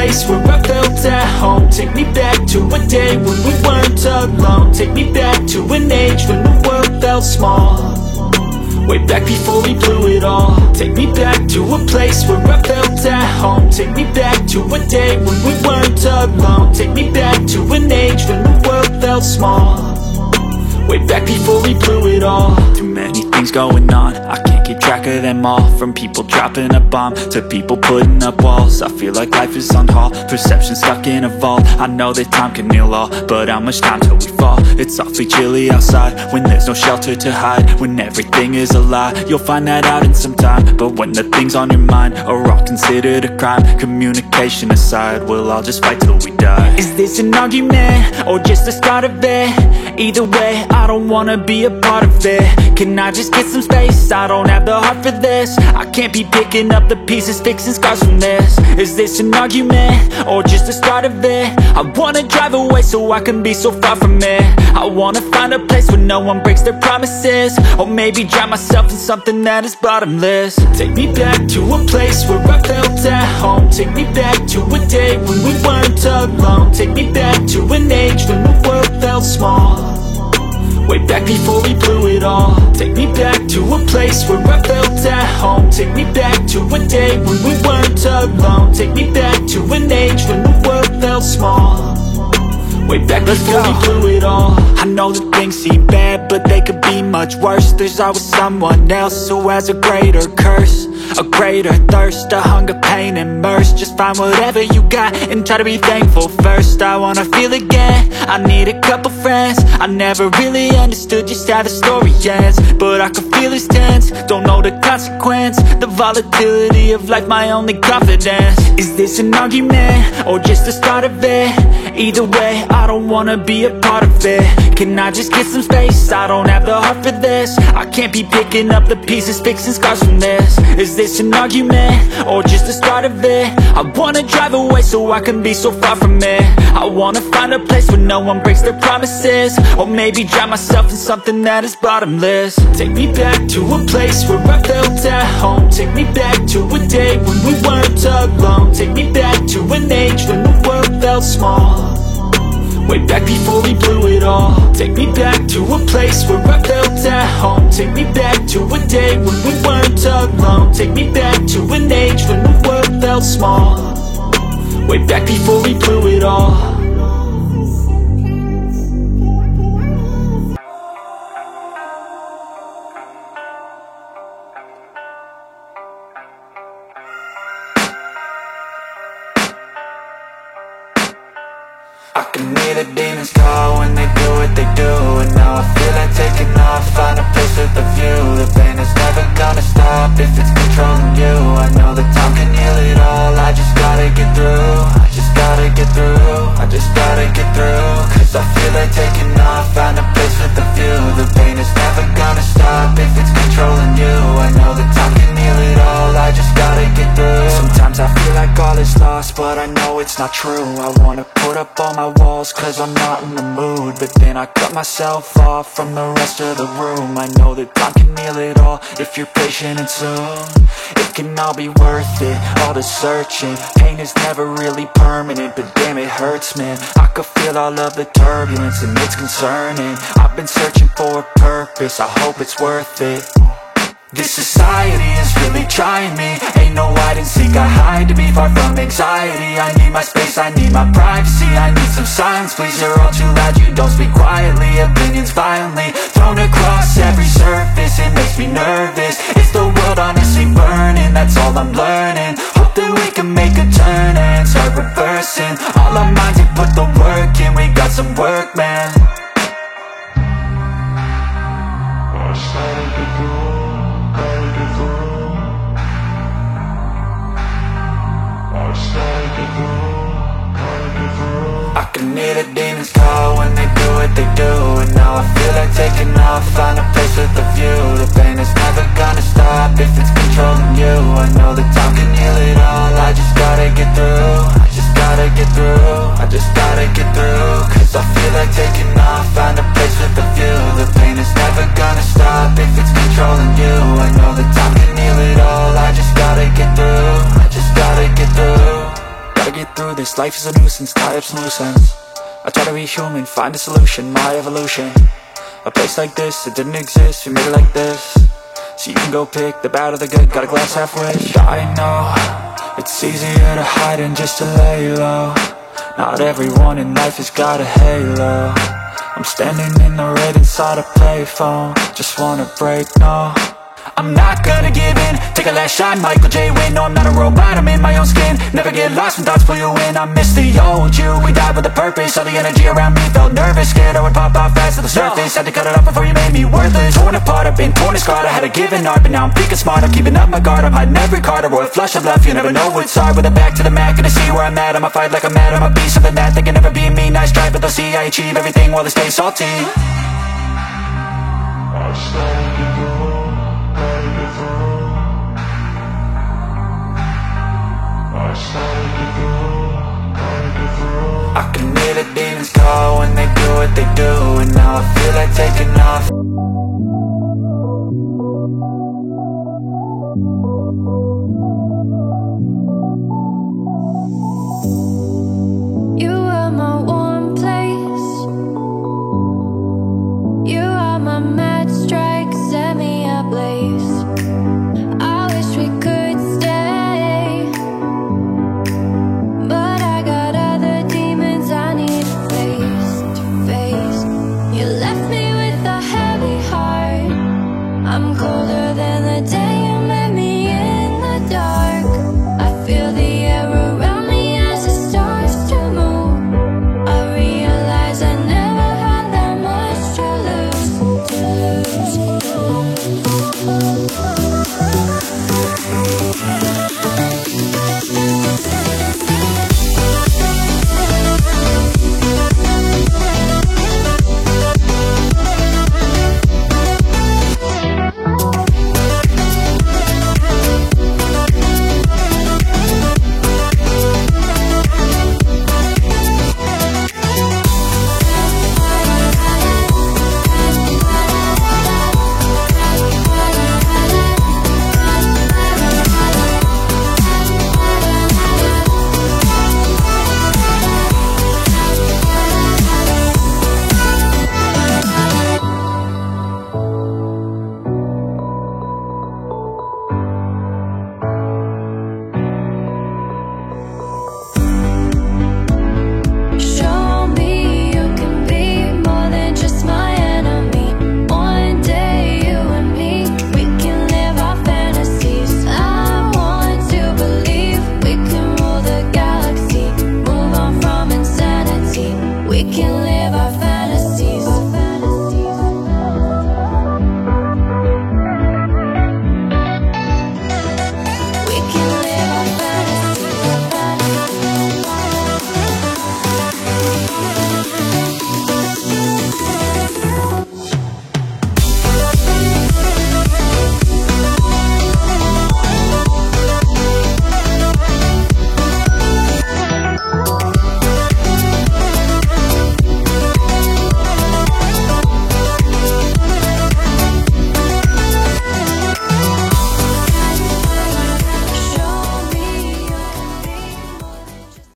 place where I felt at home. Take me back to a day when we weren't alone. Take me back to an age when the world felt small, way back before we blew it all. Take me back to a place where I felt at home. Take me back to a day when we weren't alone. Take me back to an age when the world felt small, way back before we blew it all. Too many things going on, I can't keep track of them all. From people dropping a bomb to people putting up walls. I feel like life is on hold, perception stuck in a vault. I know that time can heal all, but how much time till we fall? It's awfully chilly outside when there's no shelter to hide. When everything is a lie, you'll find that out in some time. But when the things on your mind are all considered a crime, communication aside, we'll all just fight till we die. Is this an argument or just the start of it? Either way, I don't wanna be a part of it. Can I just get some space? I don't have the heart for this. I can't be picking up the pieces, fixing scars from this. Is this an argument or just the start of it? I wanna drive away so I can be so far from it. I wanna find a place where no one breaks their promises, or maybe drown myself in something that is bottomless. Take me back to a place where I felt at home. Take me back to a day when we weren't alone. Take me back to an age when the world felt small, way back before we blew it all. Take me back to a place where I felt at home. Take me back to a day when we weren't alone. Take me back to an age when the world felt small, way back before we blew it all. I know that things seem bad, but they could be much worse. There's always someone else who has a greater curse, a greater thirst, a hunger, pain, and mercy. Just find whatever you got and try to be thankful first. I wanna feel again, I need a couple friends. I never really understood just how the story ends, but I can feel it's tense, don't know the consequence. The volatility of life, my only confidence. Is this an argument or just the start of it? Either way, I don't wanna be a part of it. Can I just get some space? I don't have the heart for this. I can't be picking up the pieces, fixing scars from this. Is this an argument or just the start of it? I wanna drive away so I can be so far from it. I wanna find a place where no one breaks their promises, or maybe drown myself in something that is bottomless. Take me back to a place where I felt at home. Take me back to a day when we weren't alone. Take me back to an age when the world felt small, way back before we blew it all. Take me back to a place where I felt at home. Take me back to a day when we weren't alone. Take me back to an age when the world felt small, way back before we blew it all. I can hear the demons call when they do what they do, and now I feel like taking off, find a place with a view. The pain is never gonna stop if it's controlling you. I know that time can heal it all, I just gotta get through. I just gotta get through, I just gotta get through. Cause I feel like taking off, find a place with a view. The pain is never gonna stop if it's controlling you. I know that time can heal it all, I just gotta get through. Sometimes I feel like all is lost, but I know it's not true. I wanna put up all my walls cause I'm not in the mood, but then I cut myself off from the rest of the room. I know that time can heal it all if you're patient and soon. It can all be worth it, all the searching. Pain is never really permanent, but damn it hurts, man. I could feel all of the turbulence and it's concerning. I've been searching for a purpose, I hope it's worth it. This society is really trying me. Ain't no hide and seek, I hide to be far from anxiety. I need my space, I need my privacy, I need some silence, please. You're all too loud, you don't speak quietly. Opinions violently thrown across every surface, it makes me nervous. Is the world honestly burning? That's all I'm learning. Hope that we can make a turn and start reversing. All our minds and put the work in, we got some work, man. I started to go. I can hear the demons call when they do what they do, and now I feel like taking off, find a place with a view. The pain is never gonna stop if it's controlling you. I know that time can heal it all, I just gotta get through. I just gotta get through, I just gotta get through. Cause I feel like taking off, find a place with a view. The pain is never gonna stop if it's controlling you. I know that time can heal it all, I just gotta get through. I just gotta get through. get through this, life is a nuisance, tie up some loose ends. I try to be human, find a solution, my evolution. A place like this, it didn't exist, we made it like this. So you can go pick the bad or the good, got a glass half wish. I know, it's easier to hide than just to lay low. Not everyone in life has got a halo. I'm standing in the red inside a payphone, just wanna break, no. I'm not gonna give in, take a last shot, Michael J. Win. No, I'm not a robot, I'm in my own skin. Never get lost when thoughts pull you in. I miss the old you, we died with a purpose. All the energy around me felt nervous, scared I would pop off fast to the surface. Had to cut it off before you made me worthless. Torn apart, I've been torn and scarred. I had a given art, but now I'm thinking smart. I'm keeping up my guard, I'm hiding every card. A royal flush of love, you never know what's hard. With a back to the mat, gonna see where I'm at. I'ma fight like I'm mad, I'ma be something that they can never be me. Nice try, but they'll see I achieve everything while they stay salty. I started to go. I can hear the demons call when they do what they do, and now I feel like taking off.